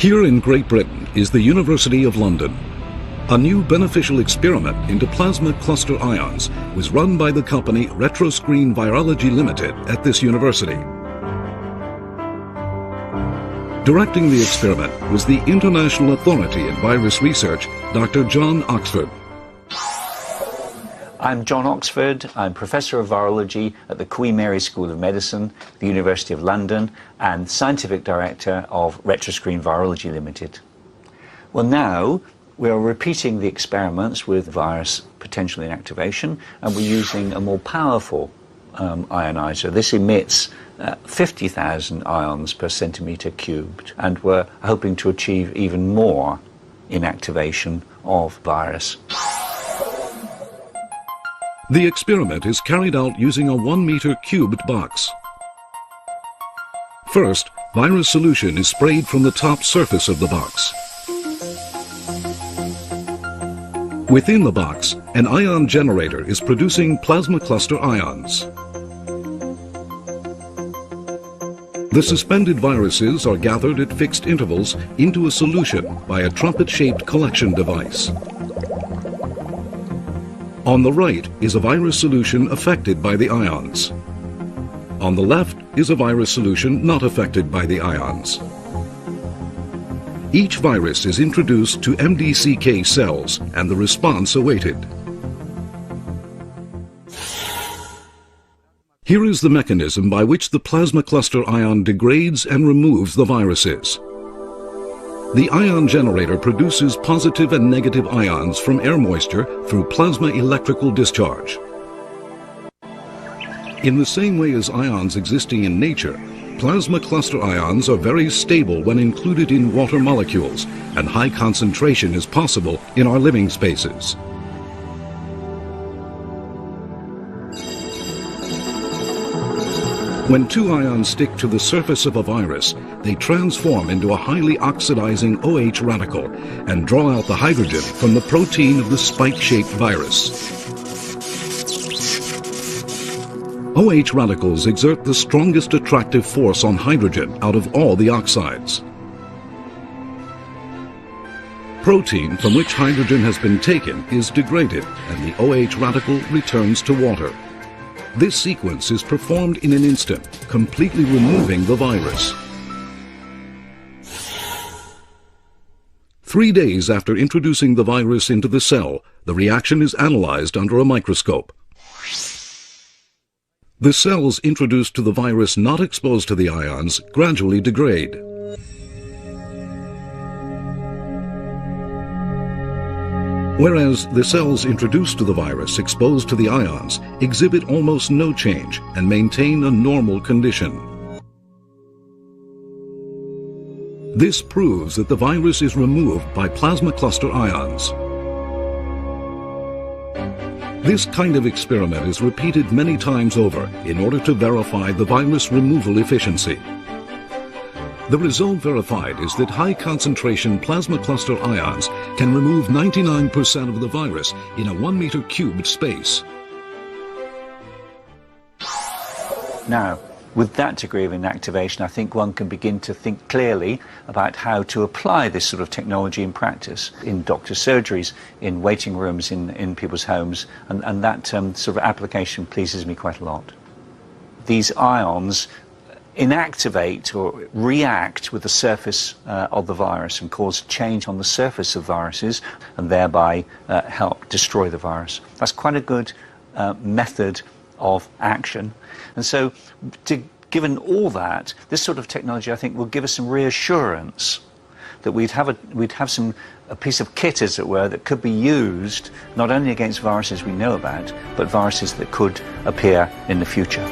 Here in Great Britain is the University of London. A new beneficial experiment into plasma cluster ions was run by the company Retroscreen Virology Limited at this university. Directing the experiment was the International Authority in Virus Research, Dr. John Oxford. I'm John Oxford. I'm Professor of Virology at the Queen Mary School of Medicine, the University of London, and Scientific Director of Retroscreen Virology Limited. Well, now we are repeating the experiments with virus potential inactivation, and we're using a more powerful ionizer. This emits 50,000 ions per centimetre cubed, and we're hoping to achieve even more inactivation of virus. The experiment is carried out using a 1-meter cubed box. First, virus solution is sprayed from the top surface of the box. Within the box, an ion generator is producing plasma cluster ions. The suspended viruses are gathered at fixed intervals into a solution by a trumpet-shaped collection device. On the right is a virus solution affected by the ions. On the left is a virus solution not affected by the ions. Each virus is introduced to MDCK cells and the response awaited. Here is the mechanism by which the plasma cluster ion degrades and removes the viruses. The ion generator produces positive and negative ions from air moisture through plasma electrical discharge. In the same way as ions existing in nature, plasma cluster ions are very stable when included in water molecules, and high concentration is possible in our living spaces. When two ions stick to the surface of a virus, they transform into a highly oxidizing OH radical and draw out the hydrogen from the protein of the spike-shaped virus. OH radicals exert the strongest attractive force on hydrogen out of all the oxides. Protein from which hydrogen has been taken is degraded, and the OH radical returns to water. This sequence is performed in an instant, completely removing the virus. 3 days after introducing the virus into the cell, the reaction is analyzed under a microscope. The cells introduced to the virus not exposed to the ions gradually degrade. Whereas the cells introduced to the virus exposed to the ions exhibit almost no change and maintain a normal condition. This proves that the virus is removed by plasma cluster ions. This kind of experiment is repeated many times over in order to verify the virus removal efficiency. The result verified is that high-concentration plasma cluster ions can remove 99% of the virus in a 1-meter cubed space. Now, with that degree of inactivation, I think one can begin to think clearly about how to apply this sort of technology in practice, in doctor surgeries, in waiting rooms, in people's homes, and that sort of application pleases me quite a lot. These ions inactivate or react with the surface of the virus and cause change on the surface of viruses and thereby help destroy the virus. That's quite a good method of action. And so, given all that, this sort of technology, I think, will give us some reassurance that we'd have a piece of kit, as it were, that could be used not only against viruses we know about, but viruses that could appear in the future.